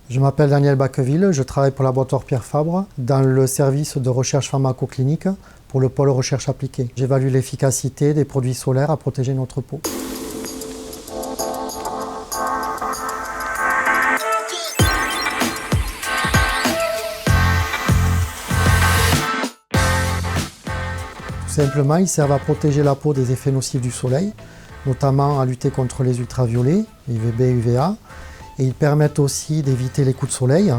Je m'appelle Daniel Bacqueville, je travaille pour le laboratoire Pierre Fabre dans le service de recherche pharmacoclinique pour le pôle recherche appliquée. J'évalue l'efficacité des produits solaires à protéger notre peau. Tout simplement, ils servent à protéger la peau des effets nocifs du soleil, notamment à lutter contre les ultraviolets, UVB et UVA. Et ils permettent aussi d'éviter les coups de soleil,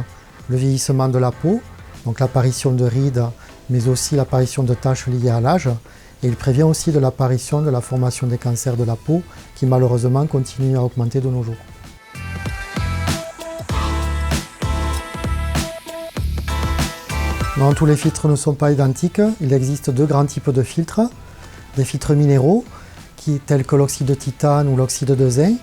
le vieillissement de la peau, donc l'apparition de rides, mais aussi l'apparition de taches liées à l'âge. Et il prévient aussi de l'apparition de la formation des cancers de la peau, qui malheureusement continuent à augmenter de nos jours. Non, tous les filtres ne sont pas identiques. Il existe deux grands types de filtres. Des filtres minéraux, tels que l'oxyde de titane ou l'oxyde de zinc,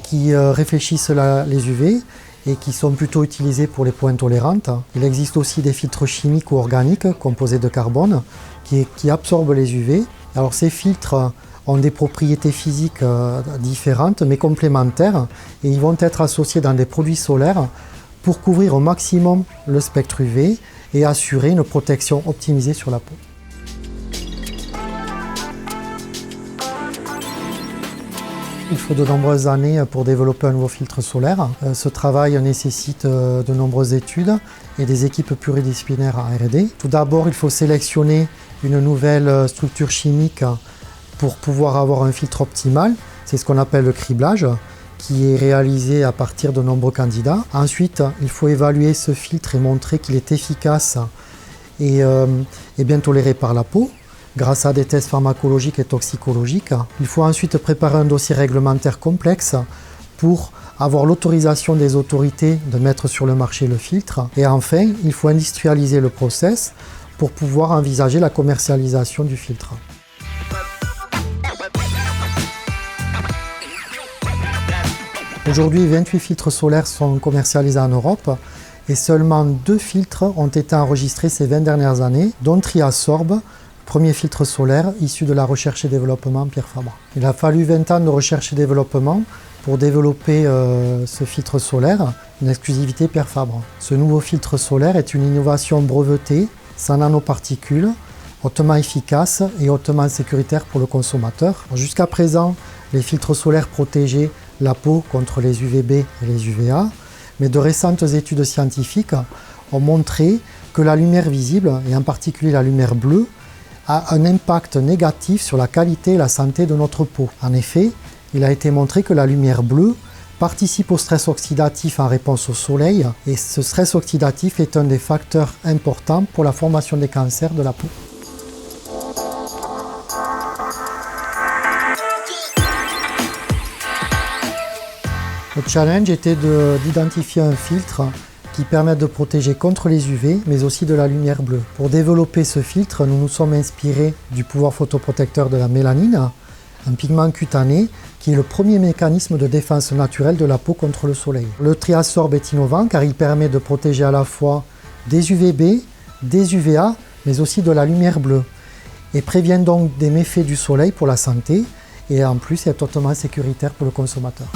qui réfléchissent les UV et qui sont plutôt utilisés pour les peaux intolérantes. Il existe aussi des filtres chimiques ou organiques composés de carbone qui absorbent les UV. Alors ces filtres ont des propriétés physiques différentes mais complémentaires et ils vont être associés dans des produits solaires pour couvrir au maximum le spectre UV et assurer une protection optimisée sur la peau. Il faut de nombreuses années pour développer un nouveau filtre solaire. Ce travail nécessite de nombreuses études et des équipes pluridisciplinaires en R&D. Tout d'abord, il faut sélectionner une nouvelle structure chimique pour pouvoir avoir un filtre optimal. C'est ce qu'on appelle le criblage, qui est réalisé à partir de nombreux candidats. Ensuite, il faut évaluer ce filtre et montrer qu'il est efficace et bien toléré par la peau, grâce à des tests pharmacologiques et toxicologiques. Il faut ensuite préparer un dossier réglementaire complexe pour avoir l'autorisation des autorités de mettre sur le marché le filtre. Et enfin, il faut industrialiser le process pour pouvoir envisager la commercialisation du filtre. Aujourd'hui, 28 filtres solaires sont commercialisés en Europe et seulement 2 filtres ont été enregistrés ces 20 dernières années, dont Triasorb, premier filtre solaire issu de la recherche et développement Pierre Fabre. Il a fallu 20 ans de recherche et développement pour développer ce filtre solaire, une exclusivité Pierre Fabre. Ce nouveau filtre solaire est une innovation brevetée, sans nanoparticules, hautement efficace et hautement sécuritaire pour le consommateur. Jusqu'à présent, les filtres solaires protégeaient la peau contre les UVB et les UVA, mais de récentes études scientifiques ont montré que la lumière visible, et en particulier la lumière bleue, a un impact négatif sur la qualité et la santé de notre peau. En effet, il a été montré que la lumière bleue participe au stress oxydatif en réponse au soleil et ce stress oxydatif est un des facteurs importants pour la formation des cancers de la peau. Le challenge était d'identifier un filtre qui permettent de protéger contre les UV, mais aussi de la lumière bleue. Pour développer ce filtre, nous nous sommes inspirés du pouvoir photoprotecteur de la mélanine, un pigment cutané qui est le premier mécanisme de défense naturelle de la peau contre le soleil. Le Triasorb est innovant car il permet de protéger à la fois des UVB, des UVA, mais aussi de la lumière bleue, et prévient donc des méfaits du soleil pour la santé, et en plus est totalement sécuritaire pour le consommateur.